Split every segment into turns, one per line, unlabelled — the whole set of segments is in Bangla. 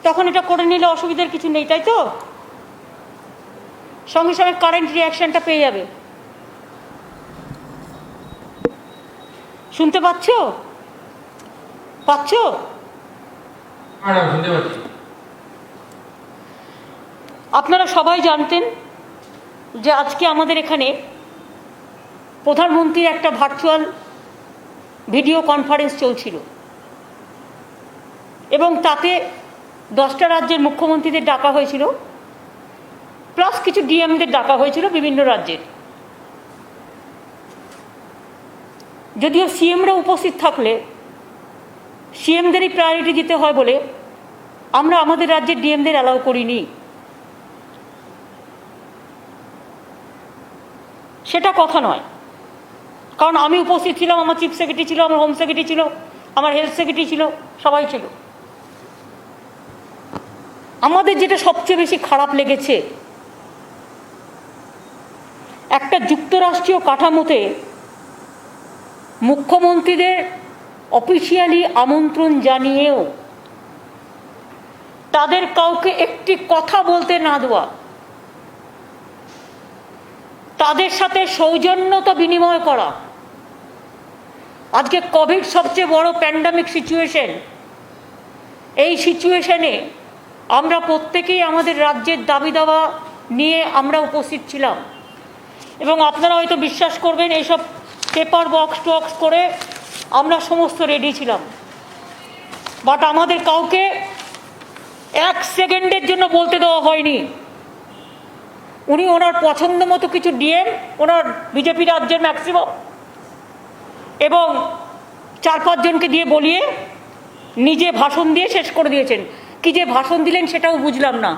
তখন এটা করে নিলে অসুবিধার কিছু নেই, তাই তো? সঙ্গে সঙ্গে কারেন্ট রিয়াকশনটা পেয়ে যাবে। শুনতে পাচ্ছ? আপনারা সবাই জানতেন যে আজকে আমাদের এখানে প্রধানমন্ত্রীর একটা ভার্চুয়াল ভিডিও কনফারেন্স চলছিল এবং তাতে 10টা রাজ্যের মুখ্যমন্ত্রীদের ডাকা হয়েছিল, প্লাস কিছু ডিএমদের ডাকা হয়েছিল বিভিন্ন রাজ্যের। যদিও সিএমরা উপস্থিত থাকলে সিএমদেরই প্রায়োরিটি দিতে হয় বলে আমরা আমাদের রাজ্যের ডিএমদের অ্যালাউ করিনি। সেটা কথা নয়, কারণ আমি উপস্থিত ছিলাম, আমার চিফ সেক্রেটারি ছিল, আমার হোম সেক্রেটারি ছিল, আমার হেলথ সেক্রেটারি ছিল, সবাই ছিল। আমাদের যেটা সবচেয়ে বেশি খারাপ লেগেছে, একটা যুক্তরাষ্ট্রীয় কাঠামোতে মুখ্যমন্ত্রীদের অফিসিয়ালি আমন্ত্রণ জানিয়েও তাদের কাউকে একটি কথা বলতে না দেওয়া, তাদের সাথে সৌজন্যতা বিনিময় করা। আজকে কোভিড সবচেয়ে বড় প্যান্ডামিক সিচুয়েশন, এই সিচুয়েশনে আমরা প্রত্যেকেই আমাদের রাজ্যের দাবি দাওয়া নিয়ে আমরা উপস্থিত ছিলাম এবং আপনারা হয়তো বিশ্বাস করবেন এইসব পেপার বক্স টক্স করে আমরা সমস্ত রেডি ছিলাম। বাট আমাদের কাউকে 1 সেকেন্ডের জন্য বলতে দেওয়া হয়নি। উনি ওনার পছন্দ মতো কিছু ডিএম, ওনার বিজেপি রাজ্যের ম্যাক্সিমাম এবং 4-5 জনকে দিয়ে বলিয়ে নিজে ভাষণ দিয়ে শেষ করে দিয়েছেন। কি যে ভাষণ দিলেন সেটাও বুঝলাম না।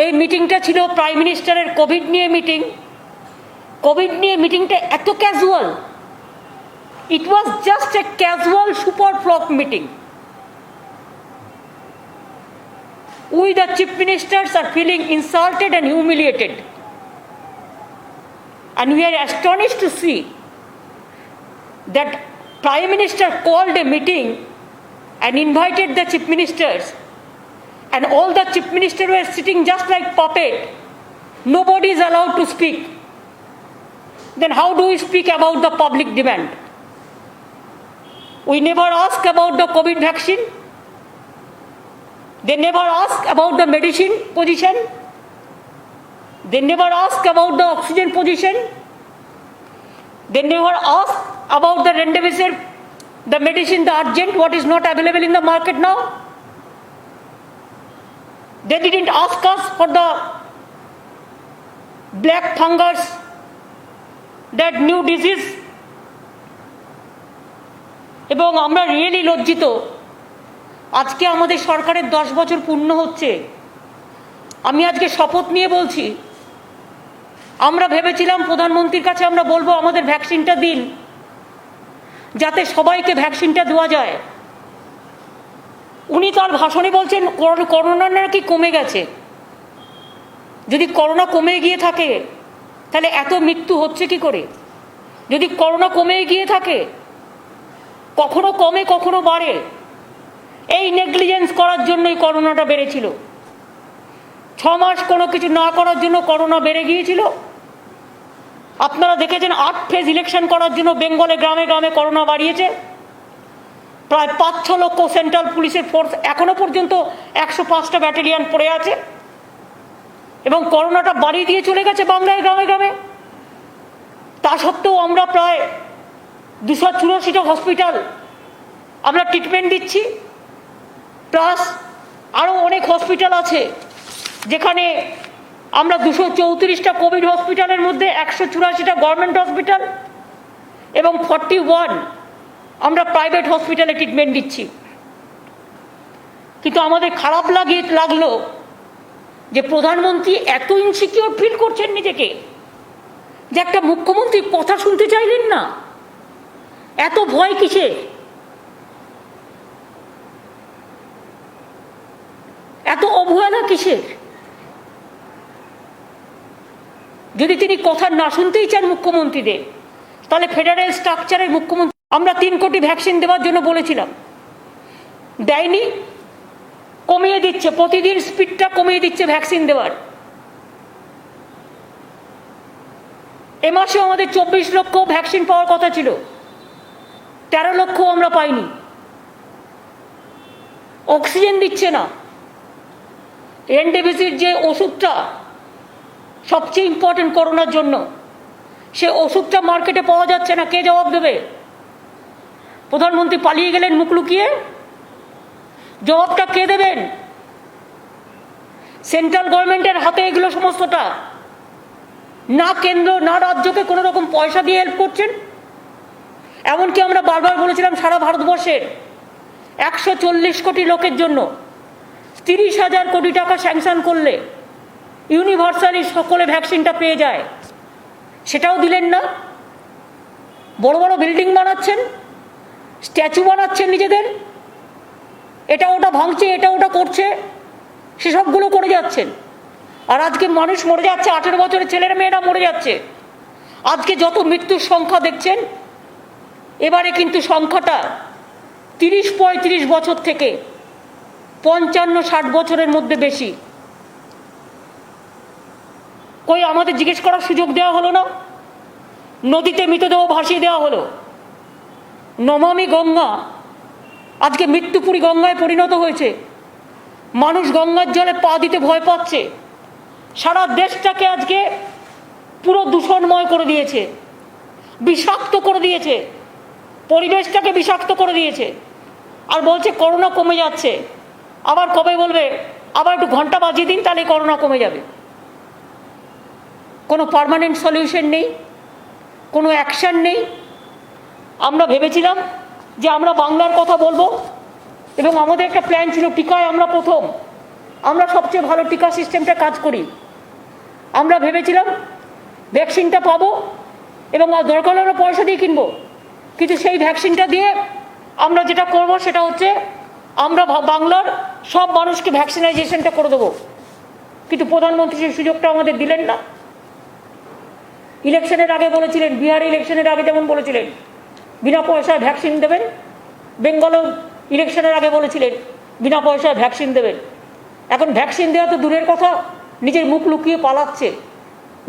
এই মিটিংটা ছিল প্রাইম মিনিস্টারের কোভিড নিয়ে মিটিং। কোভিড নিয়ে মিটিংটা এত casual, it was just a casual super flock meeting. We the chief ministers are feeling insulted and humiliated, and we are astonished to see that Prime Minister called a meeting and invited the chief ministers, and all the chief ministers were sitting just like puppet. Nobody is allowed to speak. Then how do we speak about the public demand? We never ask about the COVID vaccine. They never ask about the medicine position. They never ask about the oxygen position. They never ask about the remdesivir, the medicine, the urgent, what is not available in the market now. They didn't ask us for the black fungus, that new disease. এবং আমরা রিয়েলি লজ্জিত, আজকে আমাদের সরকারের 10 বছর পূর্ণ হচ্ছে। আমি আজকে শপথ নিয়ে বলছি, আমরা ভেবেছিলাম প্রধানমন্ত্রীর কাছে আমরা বলবো আমাদের ভ্যাকসিনটা দিন, যাতে সবাইকে ভ্যাকসিনটা দেওয়া যায়। উনি তার ভাষণে বলছেন করোনা নাকি কমে গেছে। যদি করোনা কমে গিয়ে থাকে তাহলে এত মৃত্যু হচ্ছে কি করে? যদি করোনা কমে গিয়ে থাকে, কখনো কমে কখনো বাড়ে, এই নেগলিজেন্স করার জন্যই করোনাটা বেড়েছিল। 6 মাস কোনো কিছু না করার জন্য করোনা বেড়ে গিয়েছিল। আপনারা দেখেছেন 8 ফেজ ইলেকশন করার জন্য বেঙ্গলে গ্রামে গ্রামে করোনা বাড়িয়েছে। প্রায় 5-6 লক্ষ সেন্ট্রাল পুলিশের ফোর্স এখনো পর্যন্ত 105টা ব্যাটালিয়ন পড়ে আছে এবং করোনাটা বাড়িয়ে দিয়ে চলে গেছে বাংলায় গ্রামে গ্রামে। তা সত্ত্বেও আমরা প্রায় 284টা হসপিটাল আমরা ট্রিটমেন্ট দিচ্ছি, প্লাস আরও অনেক হসপিটাল আছে যেখানে আমরা 234টা কোভিড হসপিটালের মধ্যে 184টা গভর্নমেন্ট হসপিটাল এবং 41 আমরা প্রাইভেট হসপিটালে ট্রিটমেন্ট দিচ্ছি। কিন্তু আমাদের খারাপ লাগলো যে প্রধানমন্ত্রী এত ইনসিকিউর ফিল করছেন নিজেকে যে একটা মুখ্যমন্ত্রী কথা শুনতে চাইলেন না। এত ভয় কিসের? এত অবহেলা কিসের? যদি তিনি কথা না শুনতেই চান মুখ্যমন্ত্রীদের, তাহলে ফেডারেল স্ট্রাকচারের মুখ্যমন্ত্রী আমরা 3 কোটি ভ্যাকসিন দেওয়ার জন্য বলেছিলাম। দেয়নি, কমিয়ে দিচ্ছে, প্রতিদিন স্পিডটা কমিয়ে দিচ্ছে ভ্যাকসিন দেওয়ার। এ মাসে আমাদের 24 লক্ষ ভ্যাকসিন পাওয়ার কথা ছিল, 13 লক্ষ আমরা পাইনি। অক্সিজেন দিচ্ছে না। রেমডেসিভির যে ওষুধটা সবচেয়ে ইম্পর্টেন্ট করোনার জন্য, সে ওষুধটা মার্কেটে পাওয়া যাচ্ছে না। কে জবাব দেবে? প্রধানমন্ত্রী পালিয়ে গেলেন মুখ লুকিয়ে, জবাবটা কে দেবেন? সেন্ট্রাল গভর্নমেন্টের হাতে এগুলো সমস্তটা। না কেন্দ্র না রাজ্যকে কোনো রকম পয়সা দিয়ে হেল্প করছেন। এমনকি আমরা বারবার বলেছিলাম সারা ভারতবর্ষের 140 কোটি লোকের জন্য 30,000 কোটি টাকা স্যাংশন করলে ইউনিভার্সালি সকলে ভ্যাকসিনটা পেয়ে যায়, সেটাও দিলেন না। বড় বড় বিল্ডিং বানাচ্ছেন, স্ট্যাচু বানাচ্ছেন নিজেদের, এটা ওটা ভাঙছে, এটা ওটা করছে, সেসবগুলো করে যাচ্ছেন। আর আজকে মানুষ মরে যাচ্ছে, 18 বছরের ছেলেরা মেয়েরা মরে যাচ্ছে। আজকে যত মৃত্যুর সংখ্যা দেখছেন, এবারে কিন্তু সংখ্যাটা 30-35 বছর থেকে 55-60 বছরের মধ্যে বেশি। কই আমাদের জিজ্ঞেস করার সুযোগ দেওয়া হলো না? নদীতে মৃতদেহ ভাসিয়ে দেওয়া হলো। নমামি গঙ্গা আজকে মৃত্যুপুরী গঙ্গায় পরিণত হয়েছে। মানুষ গঙ্গার জলে পা দিতে ভয় পাচ্ছে। সারা দেশটাকে আজকে পুরো দূষণময় করে দিয়েছে, বিষাক্ত করে দিয়েছে, পরিবেশটাকে বিষাক্ত করে দিয়েছে। আর বলছে করোনা কমে যাচ্ছে। আবার কবে বলবে আবার একটু ঘন্টা বাজিয়ে দিন, তাহলে করোনা কমে যাবে। কোনো পার্মানেন্ট সলিউশন নেই, কোনো অ্যাকশন নেই। আমরা ভেবেছিলাম যে আমরা বাংলার কথা বলবো, এবং আমাদের একটা প্ল্যান ছিল টিকায় আমরা প্রথম, আমরা সবচেয়ে ভালো টিকা সিস্টেমটা কাজ করি। আমরা ভেবেছিলাম ভ্যাকসিনটা পাবো এবং দরকার হলে আমরা পয়সা দিয়ে কিনবো, কিন্তু সেই ভ্যাকসিনটা দিয়ে আমরা যেটা করব সেটা হচ্ছে আমরা বাংলার সব মানুষকে ভ্যাকসিনাইজেশনটা করে দেবো। কিন্তু প্রধানমন্ত্রী সেই সুযোগটা আমাদের দিলেন না। ইলেকশনের আগে বলেছিলেন, বিহারে ইলেকশনের আগে যেমন বলেছিলেন বিনা পয়সায় ভ্যাকসিন দেবেন, বেঙ্গলেও ইলেকশনের আগে বলেছিলেন বিনা পয়সায় ভ্যাকসিন দেবেন। এখন ভ্যাকসিন দেওয়া তো দূরের কথা, নিজের মুখ লুকিয়ে পালাচ্ছে।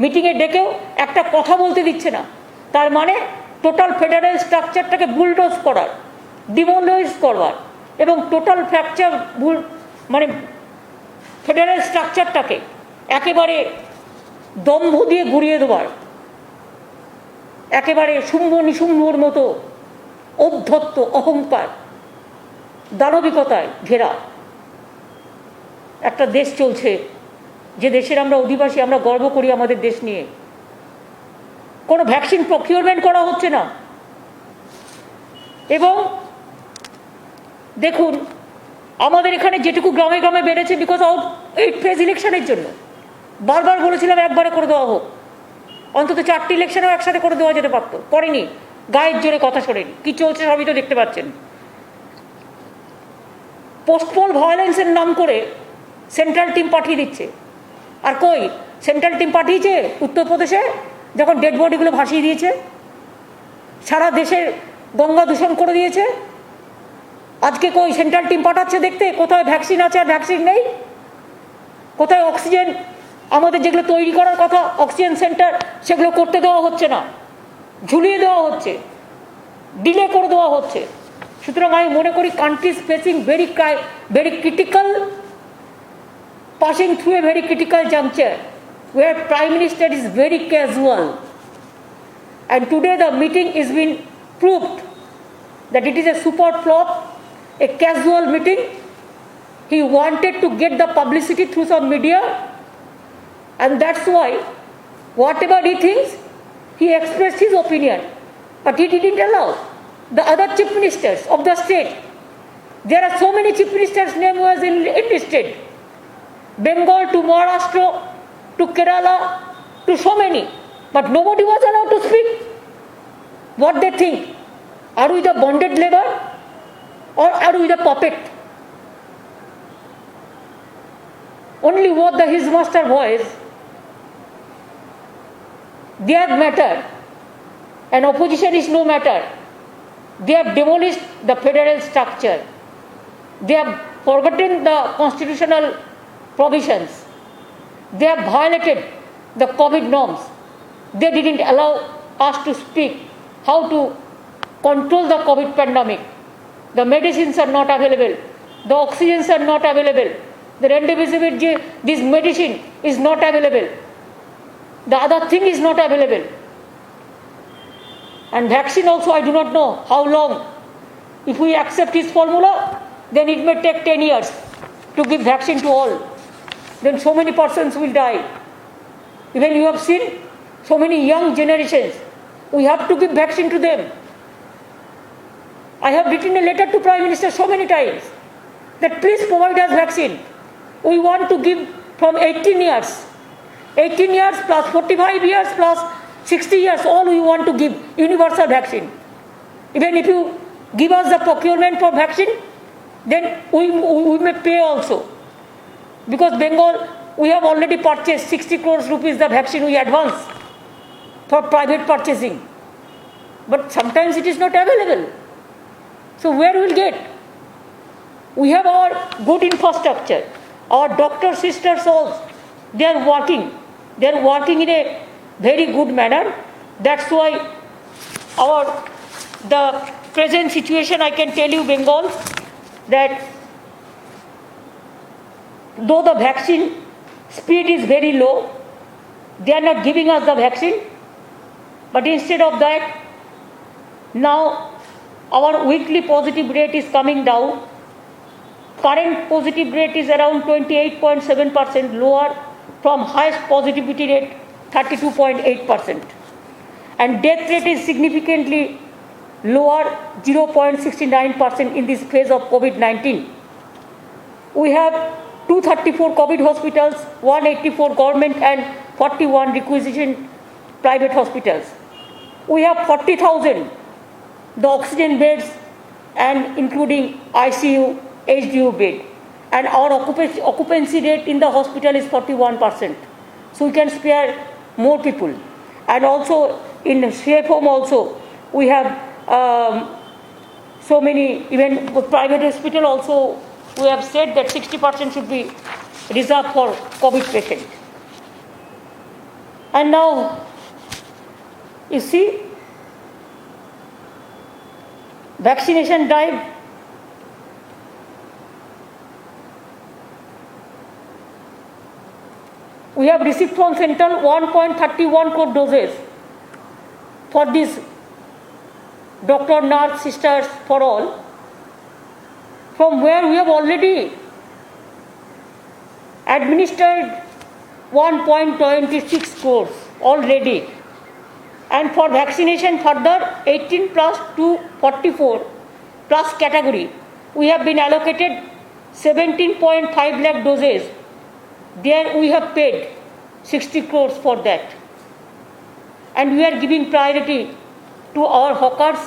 মিটিংয়ে ডেকেও একটা কথা বলতে দিচ্ছে না। তার মানে টোটাল ফেডারেল স্ট্রাকচারটাকে বুলডোজ করার, ডিমোলাইজ করবার এবং টোটাল ফ্র্যাকচার মানে ফেডারেল স্ট্রাকচারটাকে একেবারে দম্ভ দিয়ে ঘুরিয়ে দেওয়ার, একেবারে শুম্ভ নিশুম্ভর মতো ঔদ্ধত্য, অহংকার, দানবিকতায় ঘেরা একটা দেশ চলছে, যে দেশের আমরা অধিবাসী। আমরা গর্ব করি আমাদের দেশ নিয়ে। কোনো ভ্যাকসিন প্রকিউরমেন্ট করা হচ্ছে না। এবং দেখুন আমাদের এখানে যেটুকু গ্রামে গ্রামে বেড়েছে বিকজ অফ এই ফেজ ইলেকশনের জন্য। বারবার বলেছিলাম একবারে করে দেওয়া হোক, অন্তত 4টি ইলেকশনেও একসাথে করে দেওয়া যেতে পারত, করেনি। গায়ের জোরে কথা শোনেনি। কি চলছে সবই তো দেখতে পাচ্ছেন। পোস্টপোল ভায়োলেন্সের নাম করে সেন্ট্রাল টিম পাঠিয়ে দিচ্ছে। আর কই সেন্ট্রাল টিম পাঠিয়েছে উত্তরপ্রদেশে, যখন ডেড বডিগুলো ভাসিয়ে দিয়েছে, সারা দেশের গঙ্গা দূষণ করে দিয়েছে। আজকে কই সেন্ট্রাল টিম পাঠাচ্ছে দেখতে কোথায় ভ্যাকসিন আছে আর ভ্যাকসিন নেই, কোথায় অক্সিজেন আমাদের যেগুলো তৈরি করার কথা অক্সিজেন সেন্টার, সেগুলো করতে দেওয়া হচ্ছে না, ঝুলিয়ে দেওয়া হচ্ছে, ডিলে করে দেওয়া হচ্ছে। সুতরাং আমি মনে করি country is facing very critical, passing through a very critical juncture where Prime Minister is very casual, and today the meeting is been proved that it is a super flop, a casual meeting. He wanted to get the publicity through some media, and that's why whatever he thinks, he expressed his opinion, but he didn't allow the other chief ministers of the state. There are so many chief ministers' name was enlisted, Bengal to Maharashtra to Kerala to so many, but nobody was allowed to speak what they think. Are we the bonded labor or are we the puppet? Only what his master voice, their matter, and opposition is no matter. They have demolished the federal structure. They have forgotten the constitutional provisions. They have violated the COVID norms. They didn't allow us to speak how to control the COVID pandemic. The medicines are not available. The oxygens are not available. The remdesivir, this medicine is not available. The other thing is not available. And vaccine also, I do not know how long. If we accept his formula, then it may take 10 years to give vaccine to all. Then so many persons will die. Even you have seen so many young generations. We have to give vaccine to them. I have written a letter to Prime Minister so many times that please provide us vaccine. We want to give from 18 years. 18 years plus 45 years plus 60 years, all we want to give universal vaccine. Even if you give us the procurement for vaccine, then we may pay also. Because Bengal, we have already purchased 60 crores rupees the vaccine we advance for private purchasing. But sometimes it is not available. So where we will get? We have our good infrastructure. Our doctors, sisters also, they are working. They are working in a very good manner. That's why the present situation, I can tell you, Bengal, that though the vaccine speed is very low, they are not giving us the vaccine. But instead of that, now our weekly positive rate is coming down. Current positive rate is around 28.7%, lower from highest positivity rate 32.8%. And death rate is significantly lower, 0.69% in this phase of COVID-19. We have 234 COVID hospitals, 184 government and 41 requisition private hospitals. We have 40,000 the oxygen beds and including ICU, HDU bed. And our occupancy rate in the hospital is 41%. So we can spare more people. And also in safe home also, we have so many, even private hospital also, we have said that 60% should be reserved for COVID patients. And now, you see, vaccination drive. We have received from Central 1.31 crore doses for this doctor, nurse, sisters, for all, from where we have already administered 1.26 crores already. And for vaccination further 18 plus to 44 plus category, we have been allocated 17.5 lakh doses. There we have paid 60 crores for that. And we are giving priority to our hawkers,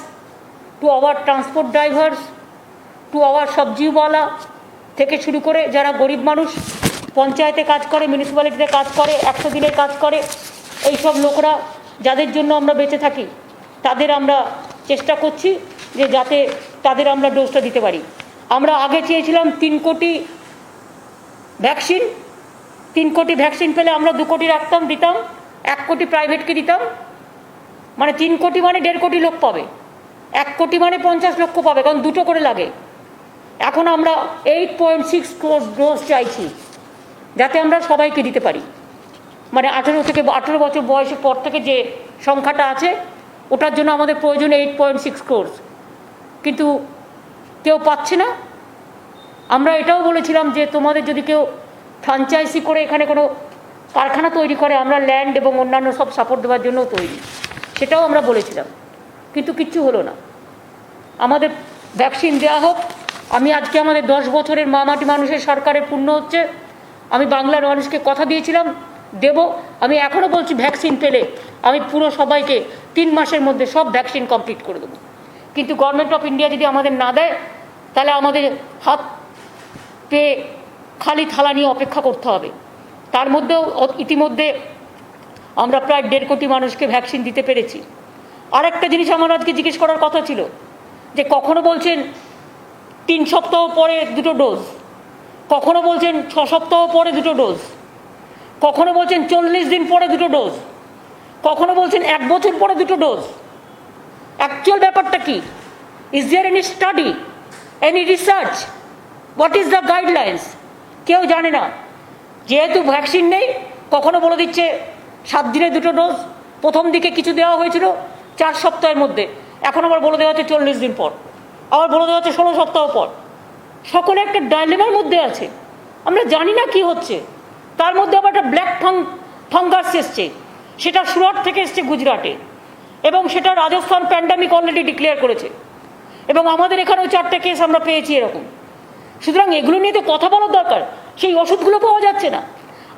to our transport drivers, to our সবজিওয়ালা থেকে শুরু করে যারা গরিব মানুষ পঞ্চায়েতে কাজ করে, মিউনিসিপ্যালিটিতে কাজ করে, 100 দিনের কাজ করে, এই সব লোকরা যাদের জন্য আমরা বেঁচে থাকি, তাদের আমরা চেষ্টা করছি যে যাতে তাদের আমরা ডোজটা দিতে পারি। আমরা আগে চেয়েছিলাম 3 কোটি ভ্যাকসিন, 3 কোটি ভ্যাকসিন পেলে আমরা 2 কোটি রাখতাম, দিতাম, 1 কোটি প্রাইভেটকে দিতাম, মানে 3 কোটি মানে 1.5 কোটি লোক পাবে, 1 কোটি মানে 50 লক্ষ পাবে, কারণ দুটো করে লাগে। এখন আমরা 8.6 crore ডোজ চাইছি যাতে আমরা সবাইকে দিতে পারি। মানে 18 থেকে 18 বছর বয়সের পর থেকে যে সংখ্যাটা আছে ওটার জন্য আমাদের প্রয়োজন 8.6 crore, কিন্তু কেউ পাচ্ছে না। আমরা এটাও বলেছিলাম যে তোমাদের যদি কেউ ফ্র্যাঞ্চাইজি করে এখানে কোনো কারখানা তৈরি করে, আমরা ল্যান্ড এবং অন্যান্য সব সাপোর্ট দেওয়ার জন্যও তৈরি, সেটাও আমরা বলেছিলাম, কিন্তু কিচ্ছু হলো না। আমাদের ভ্যাকসিন দেওয়া হোক। আমি আজকে আমাদের 10 বছরের মামাটি মানুষের সরকারের পূর্ণ হচ্ছে, আমি বাংলার মানুষকে কথা দিয়েছিলাম দেব। আমি এখনও বলছি ভ্যাকসিন পেলে আমি পুরো সবাইকে 3 মাসের মধ্যে সব ভ্যাকসিন কমপ্লিট করে দেবো। কিন্তু গভর্নমেন্ট অফ ইন্ডিয়া যদি আমাদের না দেয় তাহলে আমাদের হাত পেয়ে খালি থালা নিয়ে অপেক্ষা করতে হবে। তার মধ্যেও ইতিমধ্যে আমরা প্রায় 1.5 কোটি মানুষকে ভ্যাকসিন দিতে পেরেছি। আরেকটা জিনিস আমার আজকে জিজ্ঞেস করার কথা ছিল যে কখনো বলছেন 3 সপ্তাহ পরে 2টো ডোজ, কখনো বলছেন 6 সপ্তাহ পরে 2টো ডোজ, কখনো বলছেন 40 দিন পরে 2টো ডোজ, কখনো বলছেন 1 বছর পরে 2টো ডোজ। অ্যাকচুয়াল ব্যাপারটা কি? Is there any study, any research? What is the guidelines? কেউ জানে না। যেহেতু ভ্যাকসিন নেই, কখনো বলে দিচ্ছে 7 দিনে 2টো ডোজ, প্রথম দিকে কিছু দেওয়া হয়েছিল 4 সপ্তাহের মধ্যে, এখন আবার বলে দেওয়া হচ্ছে 40 দিন পর, আবার বলে দেওয়া হচ্ছে 16 সপ্তাহ পর। সকলে একটা ডাইলেমার মধ্যে আছে, আমরা জানি না কি হচ্ছে। তার মধ্যে আবার একটা ব্ল্যাক ফাঙ্গাস এসছে, সেটা সুরাট থেকে এসছে গুজরাটে, এবং সেটা রাজস্থান প্যান্ডামিক অলরেডি ডিক্লেয়ার করেছে, এবং আমাদের এখানেও 4টে কেস আমরা পেয়েছি এরকম। সুতরাং এগুলো নিয়ে তো কথা বলার দরকার। সেই ওষুধগুলো পাওয়া যাচ্ছে না।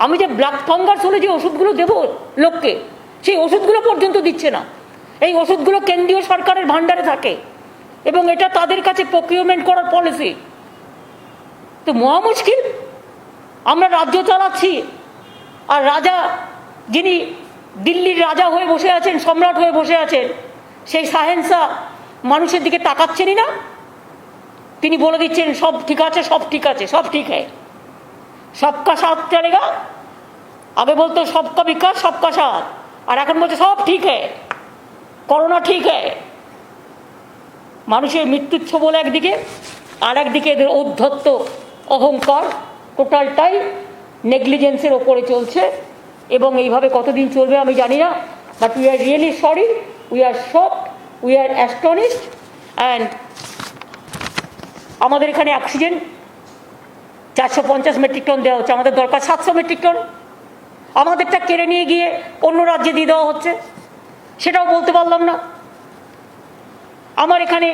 আমি যে ব্ল্যাক ফাঙ্গাস হলে যে ওষুধগুলো দেবো লোককে, সেই ওষুধগুলো পর্যন্ত দিচ্ছে না। এই ওষুধগুলো কেন্দ্রীয় সরকারের ভাণ্ডারে থাকে এবং এটা তাদের কাছে প্রকিউরমেন্ট করার পলিসি। তো মহা মুশকিল। আমরা রাজ্য চালাচ্ছি, আর রাজা, যিনি দিল্লির রাজা হয়ে বসে আছেন, সম্রাট হয়ে বসে আছেন, সেই শাহেনশাহ মানুষের দিকে তাকাচ্ছেনই না। তিনি বলে দিচ্ছেন সব ঠিক আছে, সব ঠিক আছে, সব ঠিক হ্যায়, সবকা সাথ চলেগা। আগে বলতো সবকা বিকাশ সবকা সাথ, আর এখন বলছে সব ঠিক হ্যায়, করোনা ঠিক হ্যায়। মানুষের মৃত্যুর ছোবল একদিকে, আর একদিকে এদের ঔদ্ধত্য, অহংকার, টোটালটাই নেগলিজেন্সের ওপরে চলছে। এবং এইভাবে কতদিন চলবে আমি জানি না, but we are really sorry, we are shocked, we are astonished. And আমাদের এখানে অক্সিজেন 450 মেট্রিক টন দেওয়া হচ্ছে, আমাদের দরকার 700 মেট্রিক টন। আমাদেরটা কেড়ে নিয়ে গিয়ে অন্য রাজ্যে দিয়ে দেওয়া হচ্ছে, সেটাও বলতে পারলাম না। আমার এখানে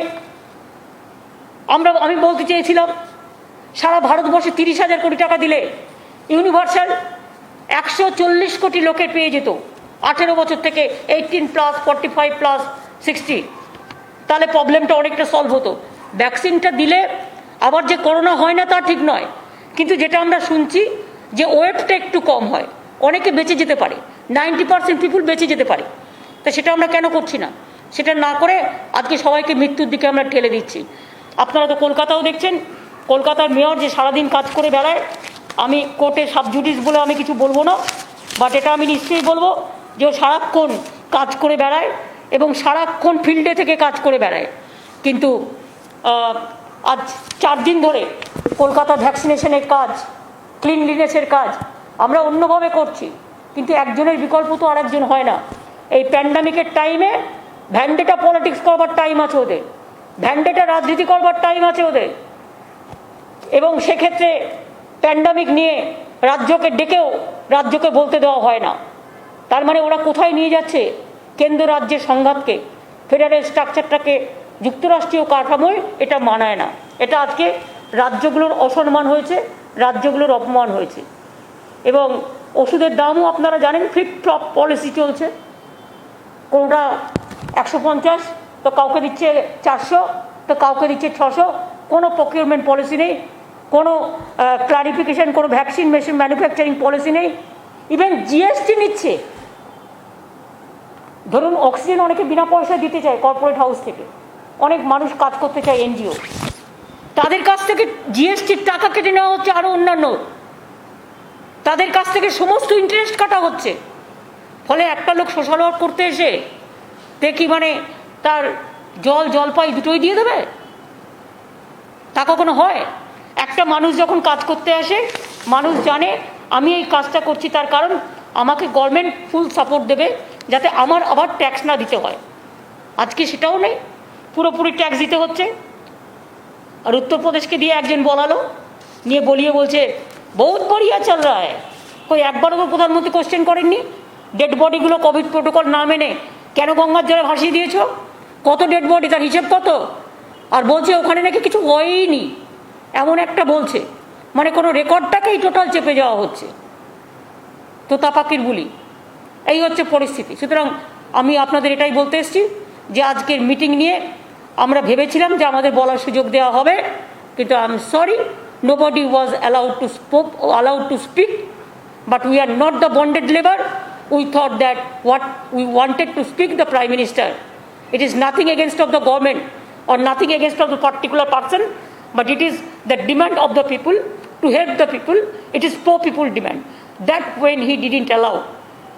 আমি বলতে চেয়েছিলাম, সারা ভারতবর্ষে 30,000 কোটি টাকা দিলে ইউনিভার্সাল 140 কোটি লোকের পেয়ে যেত, 18 বছর থেকে 18+, 45+, 60। তাহলে প্রবলেমটা অনেকটা সলভ হতো। ভ্যাকসিনটা দিলে আবার যে করোনা হয় না তা ঠিক নয়, কিন্তু যেটা আমরা শুনছি যে ওয়েটটা একটু কম হয়, অনেকে বেঁচে যেতে পারে, 90% পিপুল বেঁচে যেতে পারে। তা সেটা আমরা কেন করছি না? সেটা না করে আজকে সবাইকে মৃত্যুর দিকে আমরা ঠেলে দিচ্ছি। আপনারা তো কলকাতাও দেখছেন, কলকাতার মেয়র যে সারাদিন কাজ করে বেড়ায়। আমি কোর্টে সাবজুডিস বলে আমি কিছু বলবো না, বাট এটা আমি নিশ্চয়ই বলবো যে ও সারাক্ষণ কাজ করে বেড়ায় এবং সারাক্ষণ ফিল্ডে থেকে কাজ করে বেড়ায়। কিন্তু আজ 4 দিন ধরে কলকাতা ভ্যাকসিনেশনের কাজ, ক্লিনলিনেসের কাজ আমরা অন্যভাবে করছি, কিন্তু একজনের বিকল্প তো আরেকজন হয় না। এই প্যান্ডামিকের টাইমে ভ্যান্ডেটা পলিটিক্স করবার টাইম আছে ওদের, ভ্যান্ডেটা রাজনীতি করবার টাইম আছে ওদের। এবং সেক্ষেত্রে প্যান্ডামিক নিয়ে রাজ্যকে ডেকেও রাজ্যকে বলতে দেওয়া হয় না। তার মানে ওরা কোথায় নিয়ে যাচ্ছে? কেন্দ্র রাজ্যের সংঘাতকে, ফেডারেল স্ট্রাকচারটাকে, যুক্তরাষ্ট্রীয় কাঠামোয় এটা মানায় না। এটা আজকে রাজ্যগুলোর অসম্মান হয়েছে, রাজ্যগুলোর অপমান হয়েছে। এবং ওষুধের দামও আপনারা জানেন, ফ্লিপ ফ্লপ পলিসি চলছে। কোনোটা 150, তো কাউকে দিচ্ছে 400, তো কাউকে দিচ্ছে 600। কোনো প্রকিউরমেন্ট পলিসি নেই, কোনো ক্লারিফিকেশন, কোনো ভ্যাকসিন মেশিন ম্যানুফ্যাকচারিং পলিসি নেই। ইভেন জিএসটি নিচ্ছে। ধরুন অক্সিজেন অনেকে বিনা পয়সায় দিতে চায় কর্পোরেট হাউস থেকে, অনেক মানুষ কাজ করতে চায় এনজিও, তাদের কাছ থেকে জিএসটির টাকা কেটে নেওয়া হচ্ছে, আরও অন্যান্য তাদের কাছ থেকে সমস্ত ইন্টারেস্ট কাটা হচ্ছে। ফলে একটা লোক সোশ্যাল ওয়ার্ক করতে এসে দেখি মানে তার জলপাই দুটোই দিয়ে দেবে, তা কখনো হয়? একটা মানুষ যখন কাজ করতে আসে, মানুষ জানে আমি এই কাজটা করছি তার কারণ আমাকে গভর্নমেন্ট ফুল সাপোর্ট দেবে, যাতে আমার আবার ট্যাক্স না দিতে হয়। আজকে সেটাও নেই, পুরোপুরি ট্যাক্স দিতে হচ্ছে। আর উত্তরপ্রদেশকে দিয়ে একজন বলালো, নিয়ে বলিয়ে বলছে বহুত বড়িয়া চল রা হ্যায়। কই একবারও তো প্রধানমন্ত্রী কোশ্চেন করেননি? ডেড বডিগুলো কোভিড প্রোটোকল না মেনে কেন গঙ্গার জলে ভাসিয়ে দিয়েছ? কত ডেড বডি, তার হিসেব কত? আর বলছে ওখানে নাকি কিছু হয়ইনি, এমন একটা বলছে। মানে কোনো রেকর্ডটাকেই টোটাল চেপে যাওয়া হচ্ছে। তো তাপাকির বুলি, এই হচ্ছে পরিস্থিতি। সুতরাং আমি আপনাদের এটাই বলতে এসেছি যে আজকের মিটিং নিয়ে আমরা ভেবেছিলাম যে আমাদের বলার সুযোগ দেওয়া হবে, কিন্তু I am sorry, nobody was allowed to speak, but we are not the bonded labor. We thought that what we wanted to speak the Prime Minister. It is nothing against of the government or nothing against of the particular person, but it is the demand of the people to help the people. It is poor people demand. That when he didn't allow,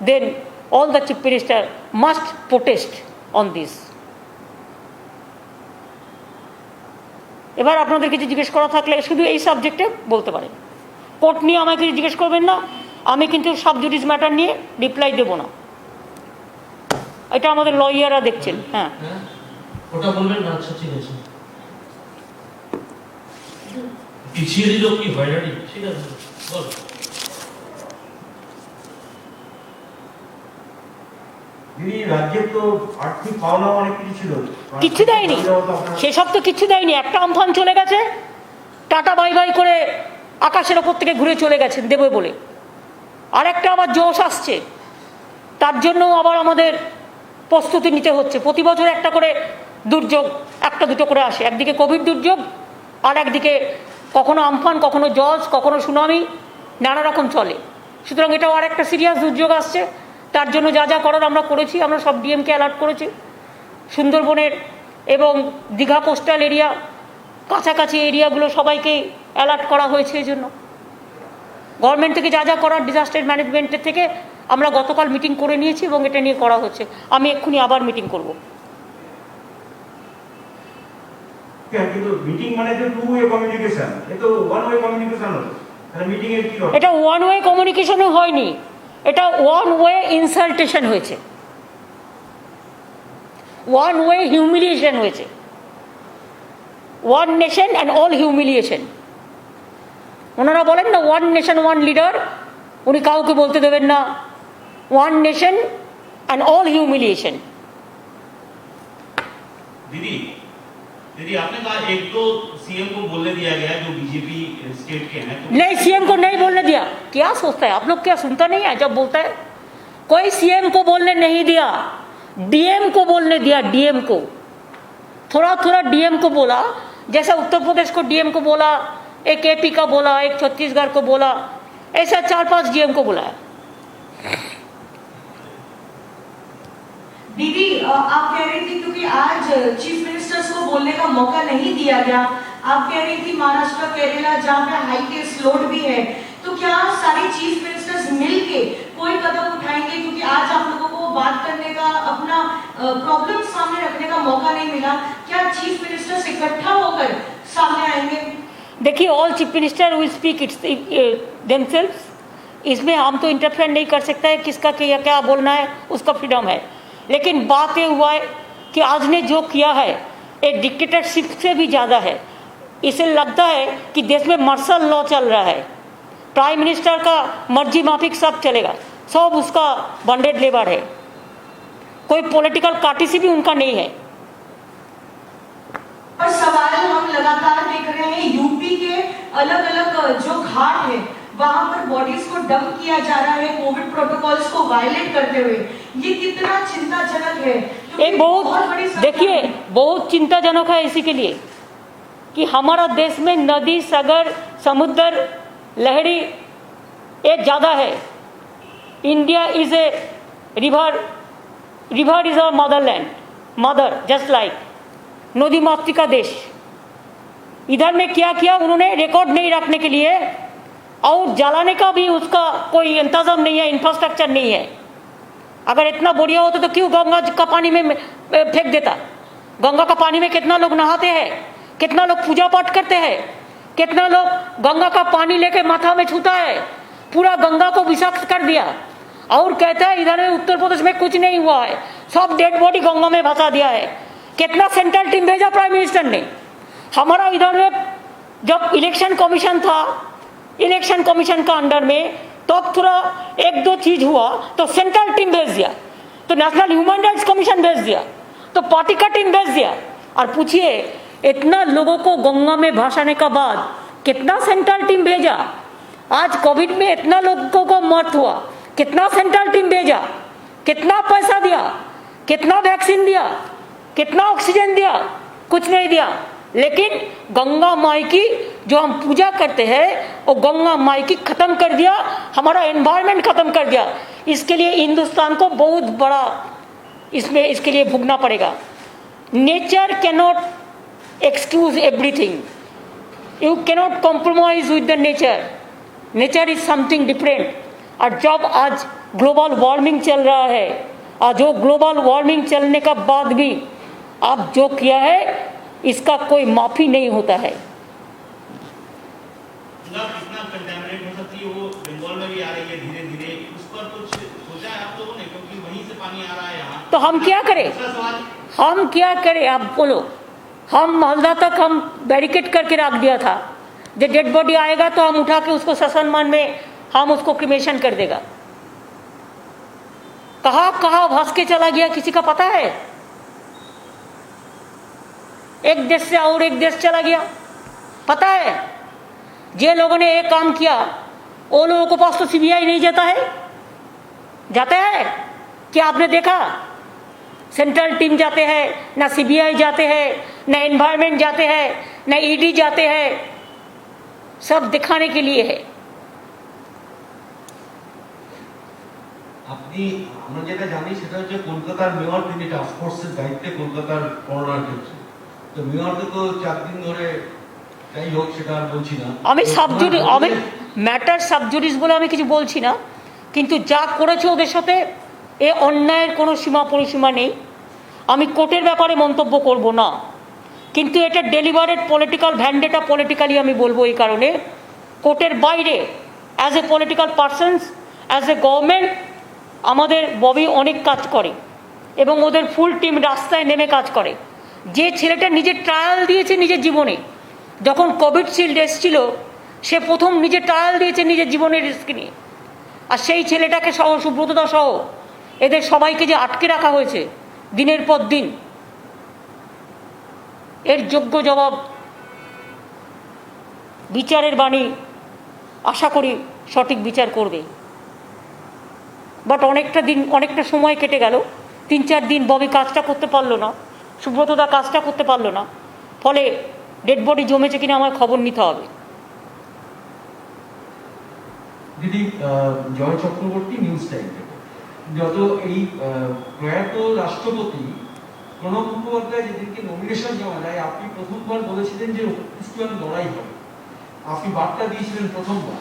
then all the chief minister must protest on this. এবার আপনাদের কিছু জিজ্ঞেস করা থাকলে শুধু এই সাবজেক্টে বলতে পারেন। কোর্ট নিয়ে আমাকে কিছু জিজ্ঞেস করবেন না, আমি কিন্তু সাব জুডিস ম্যাটার নিয়ে রিপ্লাই দেব না। এটা আমাদের লয়াররা দেখছেন। হ্যাঁ,
ওটা বলবেন না। আচ্ছা, ঠিক আছে। পিছিয়ে দিল কি হয়রানি? ঠিক আছে, বল।
রাজ্যের তো আর্থিক পাওনা অনেক কিছু ছিল,
কিচ্ছু দেয়নি, সেসব তো কিচ্ছু দেয়নি। একটা আমফান চলে গেছে, টাটা বাই বাই করে আকাশের ওপর থেকে ঘুরে চলে গেছেন দেবে বলে। আরেকটা আবার জোশ আসছে, তার জন্য আবার আমাদের প্রস্তুতি নিতে হচ্ছে। প্রতি বছর একটা করে দুর্যোগ, একটা দুটো করে আসে। একদিকে কোভিড দুর্যোগ, আর একদিকে কখনো আমফান, কখনো জজ, কখনো সুনামি, নানা রকম চলে। সুতরাং এটাও আর একটা সিরিয়াস দুর্যোগ আসছে। তার জন্য যা যা করার আমরা করেছি, আমরা সব ডিএমকে অ্যালার্ট করেছি। সুন্দরবনের এবং দীঘা কোস্টাল এরিয়া, কাছাকাছি এরিয়াগুলো সবাইকে অ্যালার্ট করা হয়েছে। এই জন্য গভর্নমেন্ট থেকে যা যা করার ডিজাস্টার ম্যানেজমেন্টের থেকে আমরা গতকাল মিটিং করে নিয়েছি এবং এটা নিয়ে করা হচ্ছে। আমি এক্ষুনি আবার মিটিং করব। এটা ওয়ান ওয়ে কমিউনিকেশনও হয়নি, এটা ওয়ান ওয়ে ইনসাল্টেশন হয়েছে, ওয়ান ওয়ে হিউমিলিয়েশন হয়েছে। One nation and all humiliation. ওনারা বলেন না ওয়ান নেশন ওয়ান লিডার, উনি কাউকে বলতে দেবেন না ওয়ান নেশন অ্যান্ড অল হিউमिलिएशन।
दीदी दीदी आपने कहा एक तो सीएम को बोलने दिया गया जो बीजेपी स्टेट के हैं,
नहीं सीएम को नहीं बोलने दिया। क्या सोचता है आप लोग, क्या सुनता नहीं है जब बोलता है? कोई सीएम को बोलने नहीं दिया, डीएम को बोलने दिया। डीएम को थोड़ा थोड़ा डीएम को बोला, जैसा उत्तर प्रदेश को डीएम को बोला, एक एपी का बोला, एक छत्तीसगढ़ को बोला, ऐसा 4-5 डीएम को बुलाया।
दीदी आप कह रही थी क्योंकि आज चीफ मिनिस्टर्स को बोलने का मौका नहीं दिया गया, आप कह रही थी महाराष्ट्र केरला जहाँ पे हाई केस लोड भी है, तो क्या सारे चीफ मिनिस्टर्स मिलके कोई कदम उठाएंगे? क्योंकि आज आप लोगों को बात करने का, अपना प्रॉब्लम सामने रखने का मौका नहीं मिला, क्या चीफ मिनिस्टर्स इकट्ठा होकर सामने आएंगे?
देखिए all chief minister will speak it's themselves. इसमें हम तो इंटरफेयर नहीं कर सकता है, किसका क्या बोलना है उसका फ्रीडम है। लेकिन बात ये हुआ है कि आज ने जो किया है एक डिक्टेटरशिप से भी ज़्यादा है। इसे लगता है कि देश में मार्शल लॉ चल रहा है, प्राइम मिनिस्टर का मर्जी माफिक सब चलेगा, सब उसका बॉन्डेड लेबर है, कोई पॉलिटिकल पार्टी भी उनका नहीं है।
और सवाल हम लगातार देख रहे हैं, यूपी के अलग अलग जो घाट है वहां पर बॉडीज को डंप किया जा रहा है कोविड प्रोटोकॉल्स को वायलेट करते हुए। ये कितना चिंताजनक है?
एक बहुत देखिए बहुत चिंताजनक है इसी के लिए कि हमारा देश में नदी, सागर, समुद्र, लहरी ये ज़्यादा है। India is a river, river is our Motherland, mother just like नदी मातृ का देश। इधर में क्या किया उन्होंने रिकॉर्ड नहीं रखने के लिए, और जलाने का भी उसका कोई इंतजाम नहीं है, इंफ्रास्ट्रक्चर नहीं है। अगर इतना बढ़िया होता तो क्यों गंगा का पानी में फेंक देता? गंगा का पानी में कितना लोग नहाते हैं, कितना लोग पूजा पाठ करते हैं, कितना लोग गंगा का पानी लेके माथा में छूता है। पूरा गंगा को विषाक्त कर दिया और कहता है इधर में उत्तर प्रदेश में कुछ नहीं हुआ है, सब डेड बॉडी गंगा में भसा दिया है। कितना सेंट्रल टीम भेजा प्राइम मिनिस्टर ने? हमारा इधर में जब इलेक्शन कमीशन था, इलेक्शन कमीशन का अंडर में तो थोड़ा एक दो चीज हुआ तो सेंट्रल टीम भेज दिया, तो नेशनल ह्यूमन राइट्स कमीशन भेज दिया, तो पार्टी का टीम भेज दिया। और पूछिए इतना लोगों को गंगा में भासाने का बाद कितना सेंट्रल टीम भेजा? आज कोविड में इतना लोगों को मौत हुआ, कितना सेंट्रल टीम भेजा, कितना पैसा दिया, कितना वैक्सीन दिया, कितना ऑक्सीजन दिया? कुछ नहीं दिया। लेकिन गंगा माई की जो हम पूजा करते हैं वो गंगा माई की खत्म कर दिया, हमारा एनवायरनमेंट खत्म कर दिया। इसके लिए हिंदुस्तान को बहुत बड़ा इसमें इसके लिए भुगतना पड़ेगा। Nature can not excuse everything. You cannot compromise with the nature. Nature is something different. और जब आज ग्लोबल वार्मिंग चल रहा है और जो ग्लोबल वार्मिंग चलने का बाद भी आप जो किया है इसका कोई माफी नहीं होता है.
कितना कंटेमिनेट हो सकती है वो बंगाल में भी आ रही है धीरे धीरे, उस पर कुछ सोचा है आप लोगों ने, क्योंकि वहीं से पानी आ रहा है यहाँ.
तो हम क्या करें, हम क्या करें आप बोलो. हम मालदा तक हम बैरिकेड करके रख दिया था. जब डेड बॉडी आएगा तो हम उठा के उसको ससनमान में हम उसको क्रिमेशन कर देगा. कहाँ कहाँ भास के चला गया किसी का पता है. एक देश से और एक देश चला गया पता है. जे लोगों ने एक काम किया वो लोगों के पास तो सीबीआई नहीं जाता है. जाते हैं क्या आपने देखा. सेंट्रल टीम जाते हैं, ना सीबीआई जाते हैं, ना एनवायरमेंट जाते हैं, ना ईडी जाते हैं. सब दिखाने के लिए है.
আপনি আমরা যেটা জানি সেটা হচ্ছে কলকাতার মেয়র তিনি টাস্ক ফোর্সের দায়িত্বে কলকাতার করোনার ক্ষেত্রে. তো মেয়রকে তো 4 দিন ধরে যাই হোক সেটা আর বলছি না.
আমি সাবজুরি আমি ম্যাটার সাবজুরিস বলে আমি কিছু বলছি না, কিন্তু যা করেছে ওদের সাথে এ অন্যায়ের কোনো সীমা পরিসীমা নেই. আমি কোর্টের ব্যাপারে মন্তব্য করব না, কিন্তু এটা ডেলিভারেড পলিটিক্যাল ভ্যান্ডেটা পলিটিক্যালি আমি বলবো এই কারণে কোর্টের বাইরে as a political persons as a government আমাদের ববি অনেক কাজ করে এবং ওদের ফুল টিম রাস্তায় নেমে কাজ করে. যে ছেলেটা নিজের ট্রায়াল দিয়েছে নিজের জীবনে, যখন কোভিডশিল্ড এসেছিল সে প্রথম নিজে ট্রায়াল দিয়েছে নিজের জীবনের রিস্ক নিয়ে. আর সেই ছেলেটাকে সহ সুব্রতদা সহ এদের সবাইকে যে আটকে রাখা হয়েছে দিনের পর দিন, এর যোগ্য জবাব বিচারের বাণী আশা করি সঠিক বিচার করবে. বাট অনেকটা সময় কেটে গেল. 3-4 দিন ববি কাজটা করতে পারলো না, সুব্রতদা কাজটা করতে পারলো না, ফলে ডেড বডি জমেছে কিনা আমার খবর নিতে হবে.
দিদি জয় চক্রবর্তী নিউজ টাইম থেকে যত এই প্রয়াত রাষ্ট্রপতি প্রণব মুখোপাধ্যায় যেদিনকে নমিনেশন জমা দেয় আপনি প্রথমবার বলেছিলেন যে উৎকৃষ্ট লড়াই হবে. আপনি বার্তা দিয়েছিলেন প্রথমবার.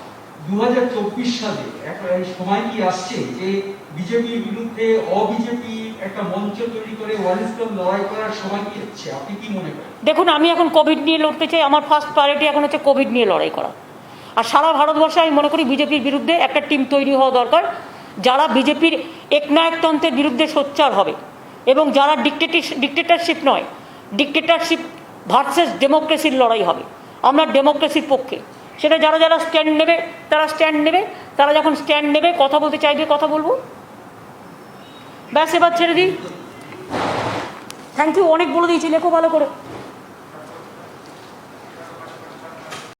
2024 সালে একটা সময় কি আসছে যে বিজেপির বিরুদ্ধে অবিজেপি একটা মঞ্চ তৈরি করে ওয়ারিস্টন লড়াই করার সময় কি হচ্ছে, আপনি কি মনে করেন?
দেখুন, আমি এখন কোভিড নিয়ে লড়তে চাই. আমার ফার্স্ট প্রায়োরিটি এখন হচ্ছে কোভিড নিয়ে লড়াই করা. আর সারা ভারতবর্ষে আমি মনে করি বিজেপির বিরুদ্ধে একটা টিম তৈরি হওয়া দরকার যারা বিজেপির একনায়কতন্ত্রের বিরুদ্ধে সোচ্চার হবে এবং যারা ডিক্টেটরশিপ নয়, ডিক্টেটরশিপ ভার্সেস ডেমোক্রেসির লড়াই হবে. আমরা ডেমোক্রেসির পক্ষে. সেটা যারা যারা স্ট্যান্ড নেবে তারা স্ট্যান্ড নেবে. তারা যখন স্ট্যান্ড নেবে কথা বলতে চাইবে কথা বলবো. ব্যাস এবার ছেড়ে দিই. Thank you. অনেক বলে দিয়েছি, লেখো ভালো করে.